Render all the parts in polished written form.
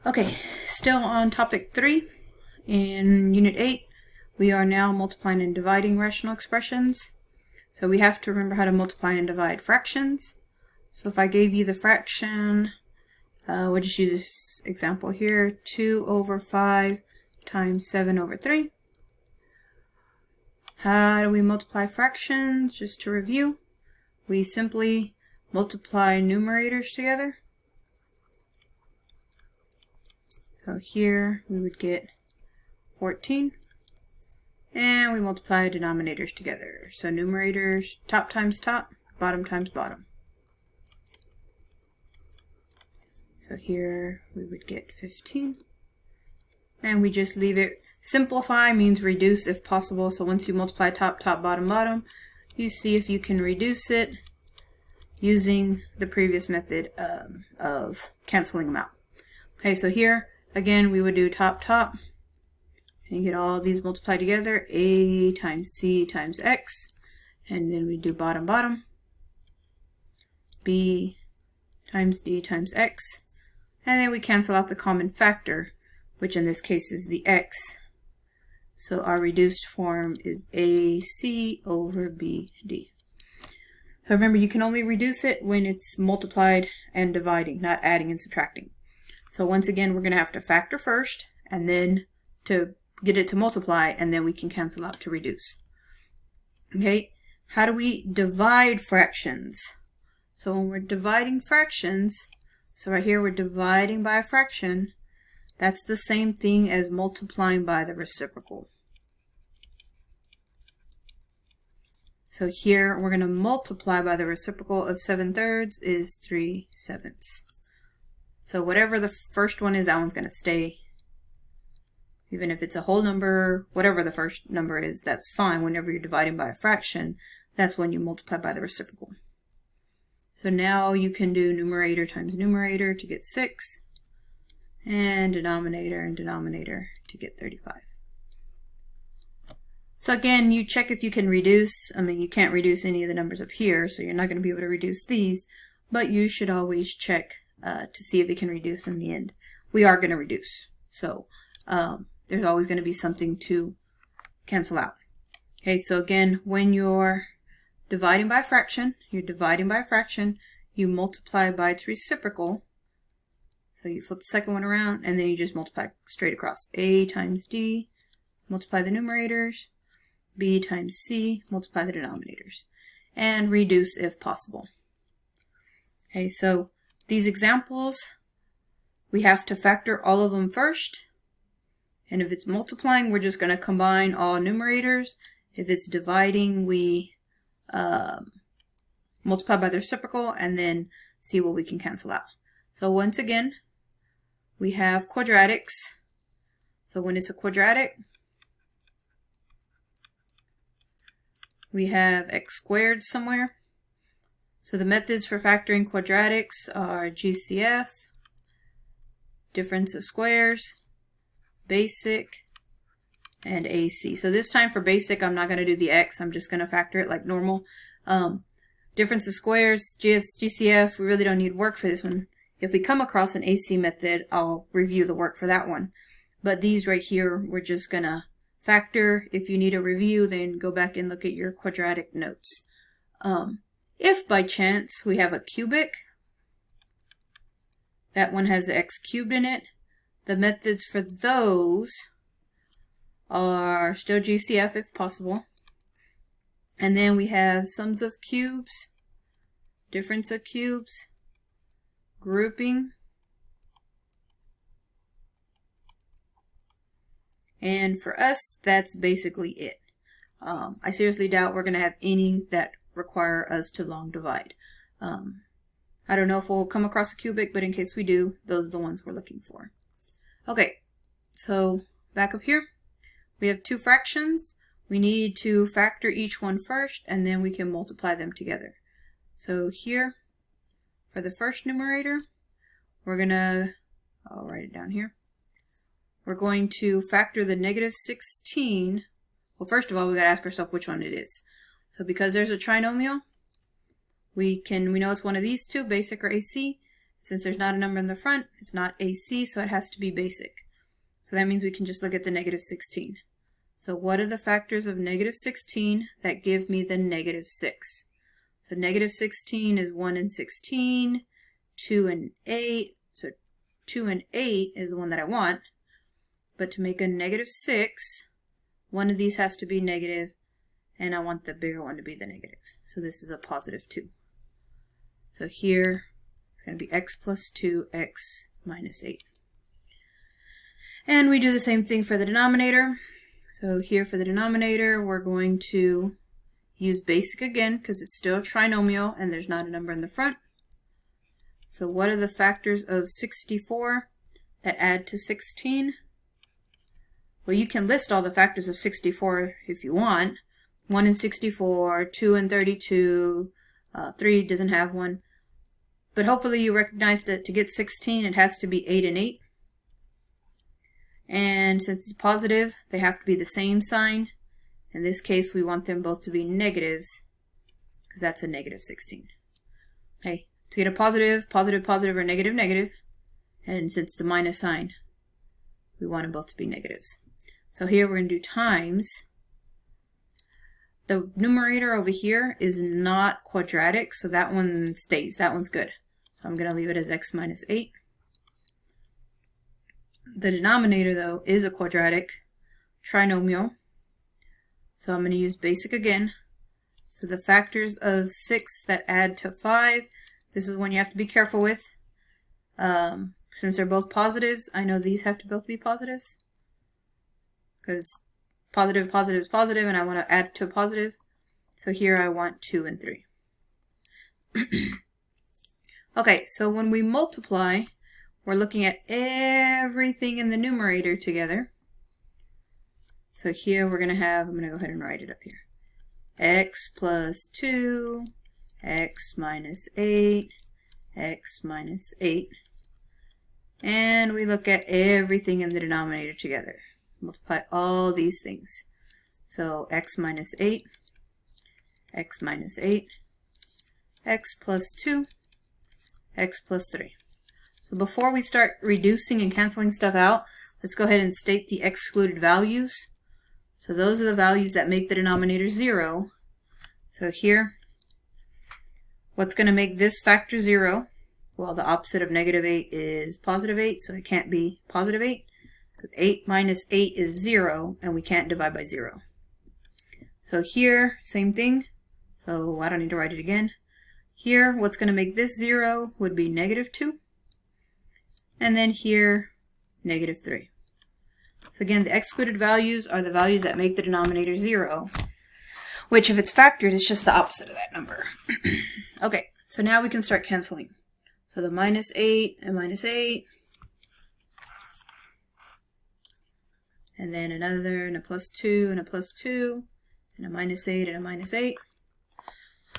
Okay, still on topic 3 in Unit 8, we are now multiplying and dividing rational expressions. So we have to remember how to multiply and divide fractions. So if I gave you the fraction, we'll just use this example here, 2 over 5 times 7 over 3. How do we multiply fractions? Just to review, we simply multiply numerators together. So here we would get 14, and we multiply denominators together. So numerators, top times top, bottom times bottom. So here we would get 15, and we just leave it. Simplify means reduce if possible. So once you multiply top, top, bottom, bottom, you see if you can reduce it using the previous method of canceling them out. Okay, so here again, we would do top, top, and get all these multiplied together, a times c times x, and then we do bottom, bottom, b times d times x, and then we cancel out the common factor, which in this case is the x. So our reduced form is ac over bd. So remember, you can only reduce it when it's multiplied and dividing, not adding and subtracting. So once again, we're going to have to factor first, and then to get it to multiply, and then we can cancel out to reduce. Okay, how do we divide fractions? So when we're dividing fractions, so right here we're dividing by a fraction, that's the same thing as multiplying by the reciprocal. So here we're going to multiply by the reciprocal of 7/3 is 3/7. So whatever the first one is, that one's going to stay. Even if it's a whole number, whatever the first number is, that's fine. Whenever you're dividing by a fraction, that's when you multiply by the reciprocal. So now you can do numerator times numerator to get 6, and denominator to get 35. So again, you check if you can reduce. I mean, you can't reduce any of the numbers up here, so you're not going to be able to reduce these, but you should always check to see if it can reduce in the end. We are going to reduce, so there's always going to be something to cancel out. Okay, so again, when you're dividing by a fraction, you multiply by its reciprocal. So you flip the second one around, and then you just multiply straight across. A times d, multiply the numerators, b times c, multiply the denominators, and reduce if possible. Okay, so these examples, we have to factor all of them first. And if it's multiplying, we're just going to combine all numerators. If it's dividing, we multiply by the reciprocal and then see what we can cancel out. So once again, we have quadratics. So when it's a quadratic, we have x squared somewhere. So the methods for factoring quadratics are GCF, difference of squares, basic, and AC. So this time for basic, I'm not going to do the x. I'm just going to factor it like normal. Difference of squares, GCF, we really don't need work for this one. If we come across an AC method, I'll review the work for that one. But these right here, we're just going to factor. If you need a review, then go back and look at your quadratic notes. If by chance we have a cubic, that one has x cubed in it, the methods for those are still GCF if possible. And then we have sums of cubes, difference of cubes, grouping, and for us, that's basically it. I seriously doubt we're going to have any that require us to long divide. I don't know if we'll come across a cubic, but in case we do, those are the ones we're looking for. Okay, so back up here, we have two fractions. We need to factor each one first, and then we can multiply them together. So here, for the first numerator, we're going to, I'll write it down here. We're going to factor the negative 16. Well, first of all, we got to ask ourselves which one it is. So because there's a trinomial, we know it's one of these two, basic or AC. Since there's not a number in the front, it's not AC, so it has to be basic. So that means we can just look at the negative 16. So what are the factors of negative 16 that give me the negative 6? So negative 16 is 1 and 16, 2 and 8. So 2 and 8 is the one that I want. But to make a negative 6, one of these has to be negative, and I want the bigger one to be the negative. So this is a positive 2. So here it's going to be x plus 2, x minus 8. And we do the same thing for the denominator. So here for the denominator, we're going to use basic again because it's still a trinomial and there's not a number in the front. So what are the factors of 64 that add to 16? Well, you can list all the factors of 64 if you want. 1 and 64, 2 and 32, 3 doesn't have one. But hopefully you recognize that to get 16, it has to be 8 and 8. And since it's positive, they have to be the same sign. In this case, we want them both to be negatives, because that's a negative 16. Okay, to get a positive, positive, positive, or negative, negative. And since it's a minus sign, we want them both to be negatives. So here we're going to do times. The numerator over here is not quadratic, so that one stays. That one's good. So I'm going to leave it as x minus 8. The denominator, though, is a quadratic trinomial. So I'm going to use basic again. So the factors of 6 that add to 5, this is one you have to be careful with. Since they're both positives, I know these have to both be positives. Because positive, positive is positive, and I want to add to a positive. So here I want 2 and 3. Okay, so when we multiply, we're looking at everything in the numerator together. So here we're going to have, I'm going to go ahead and write it up here. X plus 2, x minus 8, x minus 8. And we look at everything in the denominator together. Multiply all these things. So x minus 8, x minus 8, x plus 2, x plus 3. So before we start reducing and canceling stuff out, let's go ahead and state the excluded values. So those are the values that make the denominator 0. So here, what's going to make this factor 0? Well, the opposite of negative 8 is positive 8, so it can't be positive 8. Because 8 minus 8 is 0, and we can't divide by 0. So here, same thing. So I don't need to write it again. Here, what's going to make this 0 would be negative 2. And then here, negative 3. So again, the excluded values are the values that make the denominator 0, which if it's factored, it's just the opposite of that number. Okay, so now we can start canceling. So the minus 8 and minus 8. And then another, and a plus 2, and a plus 2, and a minus 8, and a minus 8.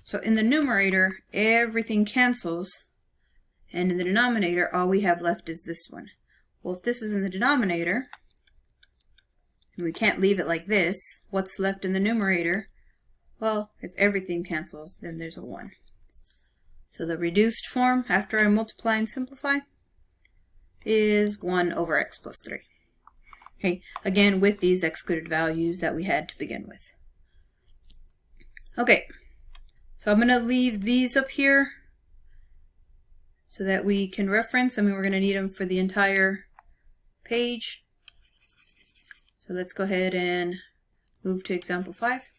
So in the numerator, everything cancels. And in the denominator, all we have left is this one. Well, if this is in the denominator, and we can't leave it like this, what's left in the numerator? Well, if everything cancels, then there's a 1. So the reduced form, after I multiply and simplify, is 1 over x plus 3. Okay, again, with these excluded values that we had to begin with. Okay, so I'm going to leave these up here so that we can reference. I mean, we're going to need them for the entire page. So let's go ahead and move to example 5.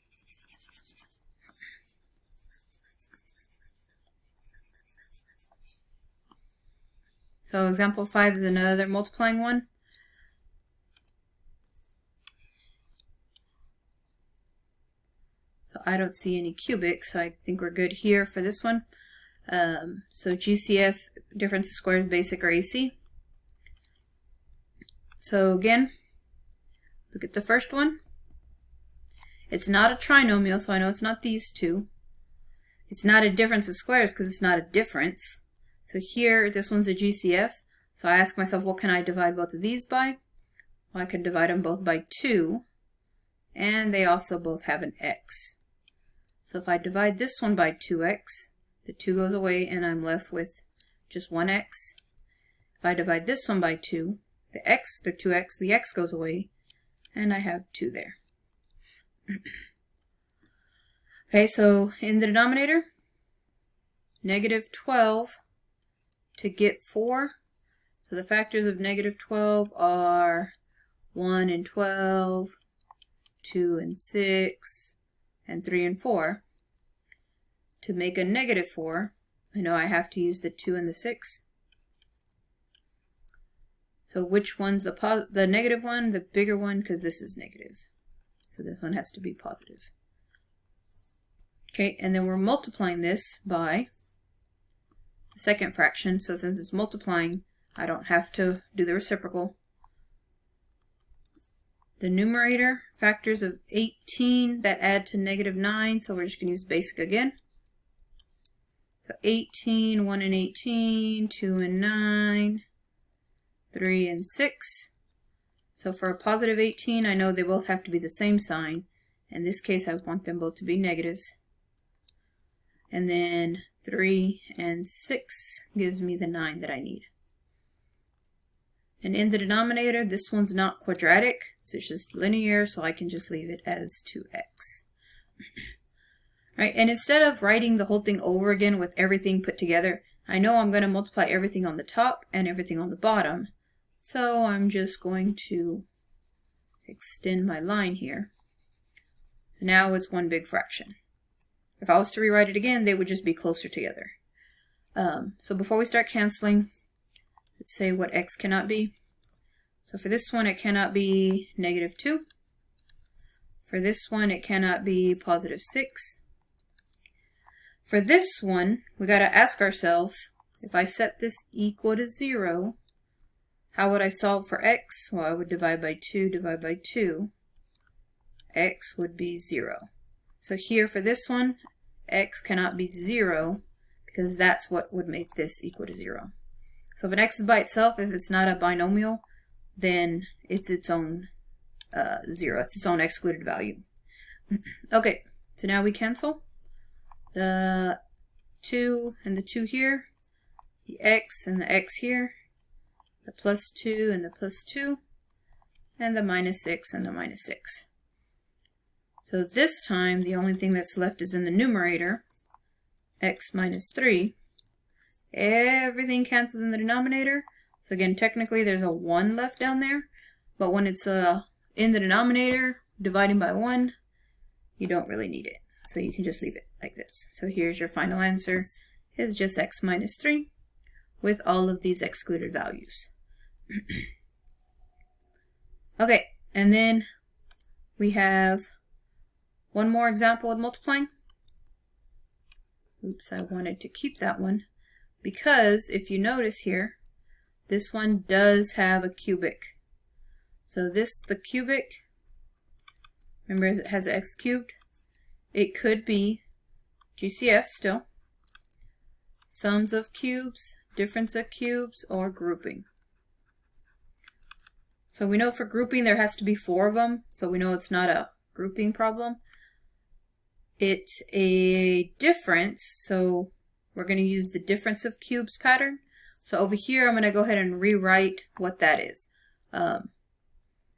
So example 5 is another multiplying one. So I don't see any cubic, so I think we're good here for this one. So GCF, difference of squares, basic or AC. So again, look at the first one. It's not a trinomial, so I know it's not these two. It's not a difference of squares because it's not a difference. So here, this one's a GCF. So I ask myself, what can I divide both of these by? Well, I can divide them both by 2. And they also both have an x. So if I divide this one by 2x, the 2 goes away and I'm left with just 1x. If I divide this one by 2, the x, the 2x, the x goes away, and I have 2 there. Okay, so in the denominator, -12 to get 4. So the factors of -12 are 1 and 12, 2 and 6, and 3 and 4. To make a -4, I know I have to use the 2 and the 6. So which one's the negative one? The bigger one, because this is negative. So this one has to be positive. Okay, and then we're multiplying this by the second fraction. So since it's multiplying, I don't have to do the reciprocal. The numerator, factors of 18 that add to -9. So we're just going to use basic again. So 18, 1 and 18, 2 and 9, 3 and 6. So for a positive 18, I know they both have to be the same sign. In this case, I want them both to be negatives. And then 3 and 6 gives me the 9 that I need. And in the denominator, this one's not quadratic, so it's just linear, so I can just leave it as 2x. Right, and instead of writing the whole thing over again with everything put together, I know I'm going to multiply everything on the top and everything on the bottom. So I'm just going to extend my line here. So now it's one big fraction. If I was to rewrite it again, they would just be closer together. So before we start canceling, let's say what x cannot be. So for this one, it cannot be -2. For this one, it cannot be +6. For this one, we got to ask ourselves, if I set this equal to 0, how would I solve for x? Well, I would divide by 2, divide by 2. X would be 0. So here for this one, x cannot be 0 because that's what would make this equal to 0. So if an x is by itself, if it's not a binomial, then it's its own 0. It's its own excluded value. Okay, so now we cancel. The 2 and the 2 here, the x and the x here, the +2 and the +2, and the -6 and the -6. So this time, the only thing that's left is in the numerator, x minus 3. Everything cancels in the denominator. So again, technically there's a 1 left down there, but when it's in the denominator, dividing by 1, you don't really need it. So you can just leave it like this. So here's your final answer, is just x minus 3 with all of these excluded values. Okay, and then we have one more example with multiplying. Oops, I wanted to keep that one because if you notice here, this one does have a cubic. So the cubic, remember it has x cubed. It could be GCF still, sums of cubes, difference of cubes, or grouping. So we know for grouping there has to be 4 of them, so we know it's not a grouping problem. It's a difference, so we're going to use the difference of cubes pattern. So over here I'm going to go ahead and rewrite what that is.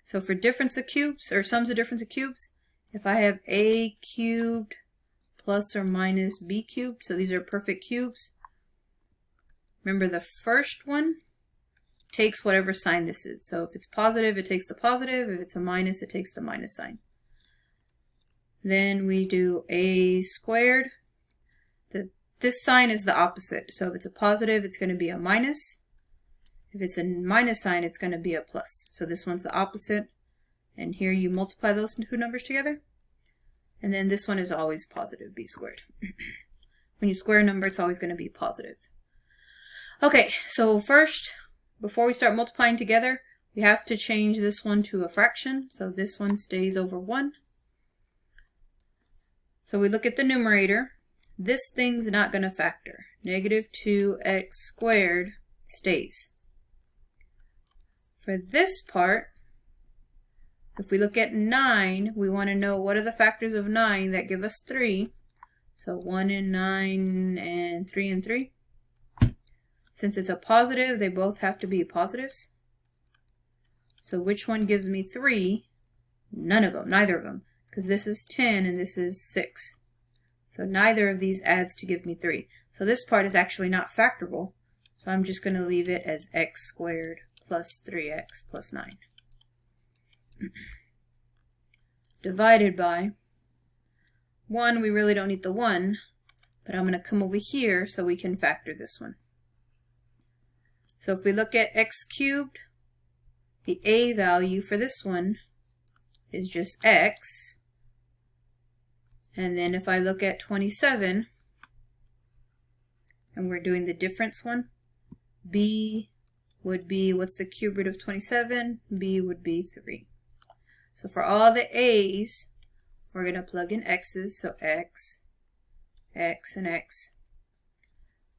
So for difference of cubes, or sums of difference of cubes, if I have a cubed plus or minus b cubed, so these are perfect cubes. Remember the first one takes whatever sign this is. So if it's positive, it takes the positive. If it's a minus, it takes the minus sign. Then we do a squared. This sign is the opposite. So if it's a positive, it's going to be a minus. If it's a minus sign, it's going to be a plus. So this one's the opposite. And here you multiply those two numbers together. And then this one is always positive, b squared. When you square a number, it's always going to be positive. Okay, so first, before we start multiplying together, we have to change this one to a fraction. So this one stays over 1. So we look at the numerator. This thing's not going to factor. Negative 2x squared stays. For this part, if we look at 9, we want to know what are the factors of 9 that give us 3. So 1 and 9 and 3 and 3. Since it's a positive, they both have to be positives. So which one gives me 3? None of them, neither of them, because this is 10 and this is 6. So neither of these adds to give me 3. So this part is actually not factorable. So I'm just going to leave it as x squared plus 3x plus 9. Divided by 1, we really don't need the 1, but I'm going to come over here so we can factor this one. So if we look at x cubed, the a value for this one is just x. And then if I look at 27, and we're doing the difference one, b would be, what's the cube root of 27? b would be 3. So for all the a's, we're going to plug in x's, so x, x, and x.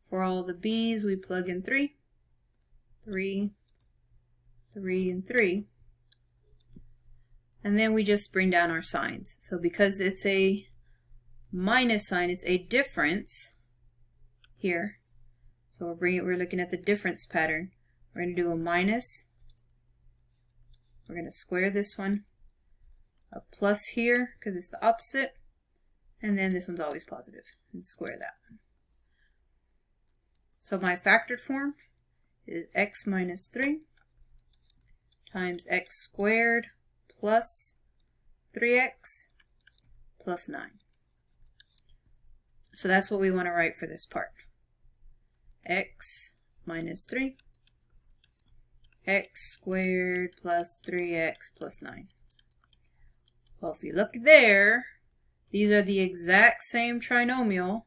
For all the b's, we plug in 3, 3, 3, and 3. And then we just bring down our signs. So because it's a minus sign, it's a difference here. So we're looking at the difference pattern. We're going to do a minus. We're going to square this one. A plus here because it's the opposite. And then this one's always positive. And square that one. So my factored form is x minus 3 times x squared plus 3x plus 9. So that's what we want to write for this part. X minus 3, x squared plus 3x plus 9. Well, if you look there, these are the exact same trinomial.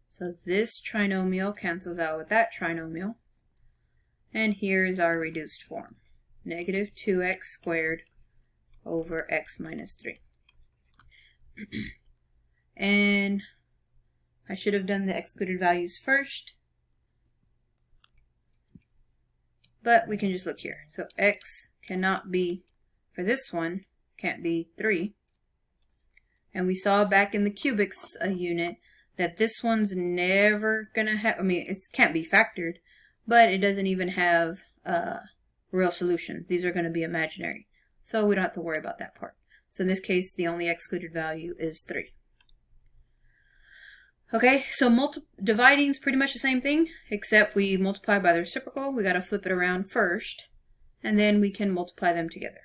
So this trinomial cancels out with that trinomial. And here is our reduced form. Negative 2x squared over x minus 3. And I should have done the excluded values first. But we can just look here. So x cannot be, for this one, can't be 3. And we saw back in the cubics unit that this one's never going to have, it can't be factored, but it doesn't even have real solutions. These are going to be imaginary. So we don't have to worry about that part. So in this case, the only excluded value is 3. Okay, so dividing is pretty much the same thing, except we multiply by the reciprocal. We got to flip it around first, and then we can multiply them together.